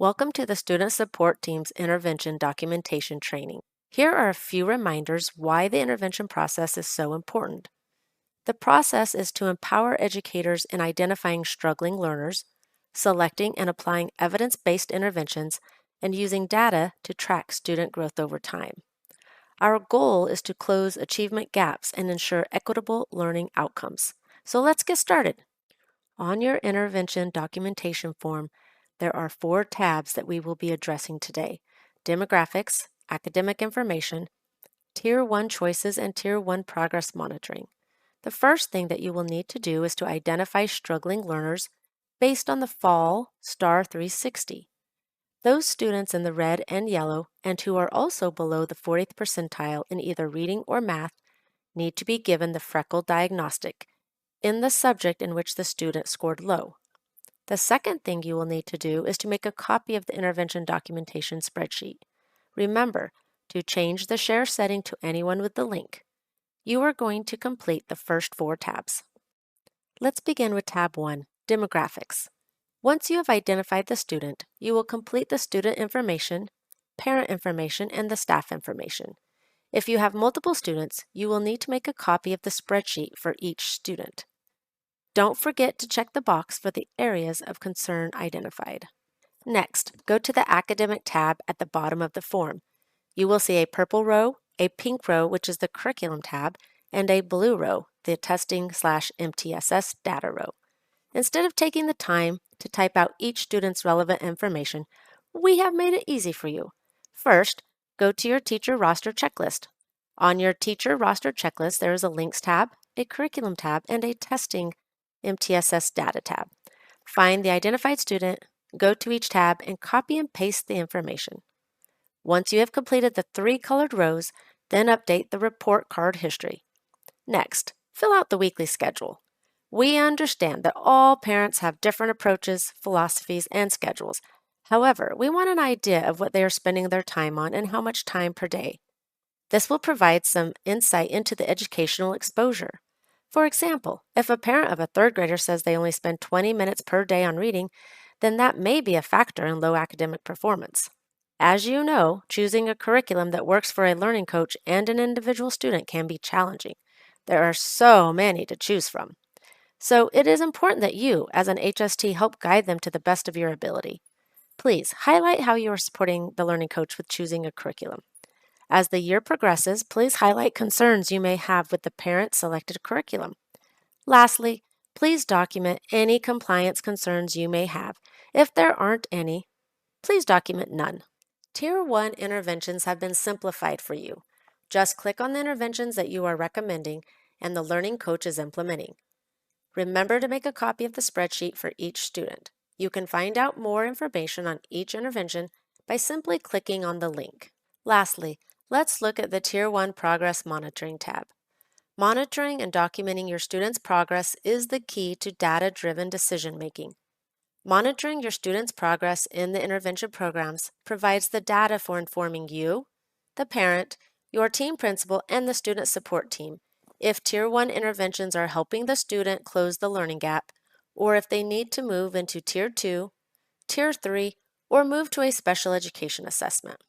Welcome to the Student Support Team's Intervention Documentation Training. Here are a few reminders why the intervention process is so important. The process is to empower educators in identifying struggling learners, selecting and applying evidence-based interventions, and using data to track student growth over time. Our goal is to close achievement gaps and ensure equitable learning outcomes. So let's get started. On your intervention documentation form, there are 4 tabs that we will be addressing today: demographics, academic information, Tier 1 choices, and Tier 1 progress monitoring. The first thing that you will need to do is to identify struggling learners based on the Fall STAR 360. Those students in the red and yellow and who are also below the 40th percentile in either reading or math need to be given the Freckle diagnostic in the subject in which the student scored low. The second thing you will need to do is to make a copy of the intervention documentation spreadsheet. Remember to change the share setting to anyone with the link. You are going to complete the first 4 tabs. Let's begin with tab 1, demographics. Once you have identified the student, you will complete the student information, parent information, and the staff information. If you have multiple students, you will need to make a copy of the spreadsheet for each student. Don't forget to check the box for the areas of concern identified. Next, go to the Academic tab at the bottom of the form. You will see a purple row, a pink row, which is the Curriculum tab, and a blue row, the Testing/MTSS data row. Instead of taking the time to type out each student's relevant information, we have made it easy for you. First, go to your teacher roster checklist. On your teacher roster checklist, there is a Links tab, a Curriculum tab, and a Testing MTSS data tab. Find the identified student, go to each tab, and copy and paste the information. Once you have completed the 3 colored rows, then update the report card history. Next, fill out the weekly schedule. We understand that all parents have different approaches, philosophies, and schedules. However, we want an idea of what they are spending their time on and how much time per day. This will provide some insight into the educational exposure. For example, if a parent of a 3rd grader says they only spend 20 minutes per day on reading, then that may be a factor in low academic performance. As you know, choosing a curriculum that works for a learning coach and an individual student can be challenging. There are so many to choose from. So it is important that you, as an HST, help guide them to the best of your ability. Please highlight how you are supporting the learning coach with choosing a curriculum. As the year progresses, please highlight concerns you may have with the parent-selected curriculum. Lastly, please document any compliance concerns you may have. If there aren't any, please document none. Tier 1 interventions have been simplified for you. Just click on the interventions that you are recommending and the learning coach is implementing. Remember to make a copy of the spreadsheet for each student. You can find out more information on each intervention by simply clicking on the link. Lastly, let's look at the Tier 1 Progress Monitoring tab. Monitoring and documenting your students' progress is the key to data-driven decision-making. Monitoring your students' progress in the intervention programs provides the data for informing you, the parent, your team principal, and the student support team if Tier 1 interventions are helping the student close the learning gap, or if they need to move into Tier 2, Tier 3, or move to a special education assessment.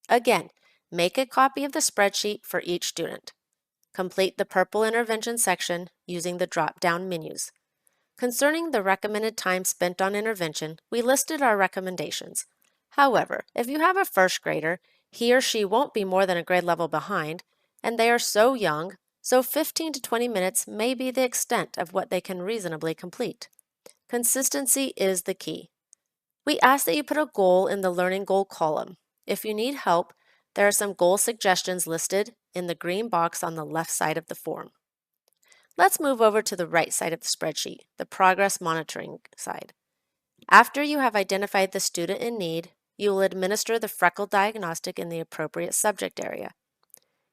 Again, make a copy of the spreadsheet for each student. Complete the purple intervention section using the drop-down menus. Concerning the recommended time spent on intervention, we listed our recommendations. However, if you have a 1st grader, he or she won't be more than a grade level behind, and they are so young, so 15 to 20 minutes may be the extent of what they can reasonably complete. Consistency is the key. We ask that you put a goal in the learning goal column. If you need help, there are some goal suggestions listed in the green box on the left side of the form. Let's move over to the right side of the spreadsheet, the progress monitoring side. After you have identified the student in need, you will administer the Freckle diagnostic in the appropriate subject area.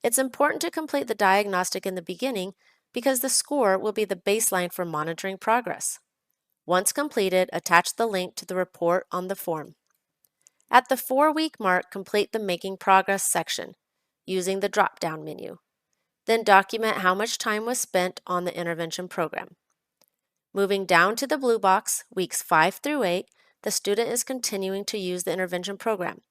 It's important to complete the diagnostic in the beginning because the score will be the baseline for monitoring progress. Once completed, attach the link to the report on the form. At the 4-week mark, complete the Making Progress section using the drop-down menu. Then document how much time was spent on the intervention program. Moving down to the blue box, weeks 5 through 8, the student is continuing to use the intervention program.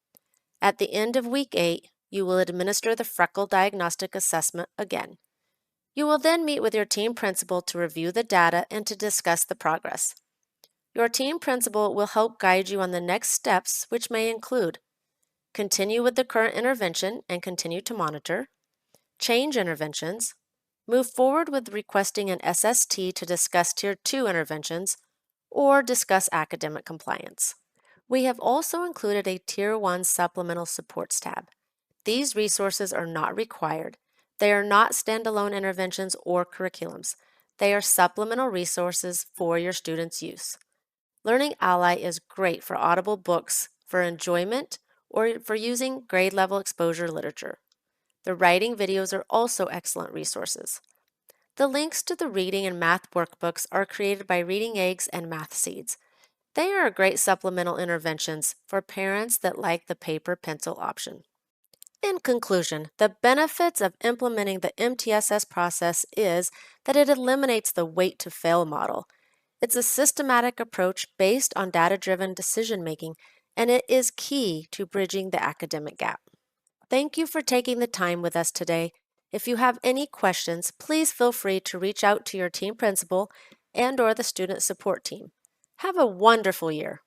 At the end of week 8, you will administer the Freckle Diagnostic Assessment again. You will then meet with your team principal to review the data and to discuss the progress. Your team principal will help guide you on the next steps, which may include continue with the current intervention and continue to monitor, change interventions, move forward with requesting an SST to discuss Tier 2 interventions, or discuss academic compliance. We have also included a Tier 1 supplemental supports tab. These resources are not required. They are not standalone interventions or curriculums. They are supplemental resources for your students' use. Learning Ally is great for Audible books for enjoyment or for using grade level exposure literature. The writing videos are also excellent resources. The links to the reading and math workbooks are created by Reading Eggs and Math Seeds. They are great supplemental interventions for parents that like the paper pencil option. In conclusion, the benefits of implementing the MTSS process is that it eliminates the wait to fail model. It's a systematic approach based on data-driven decision-making, and it is key to bridging the academic gap. Thank you for taking the time with us today. If you have any questions, please feel free to reach out to your team principal and/or the student support team. Have a wonderful year.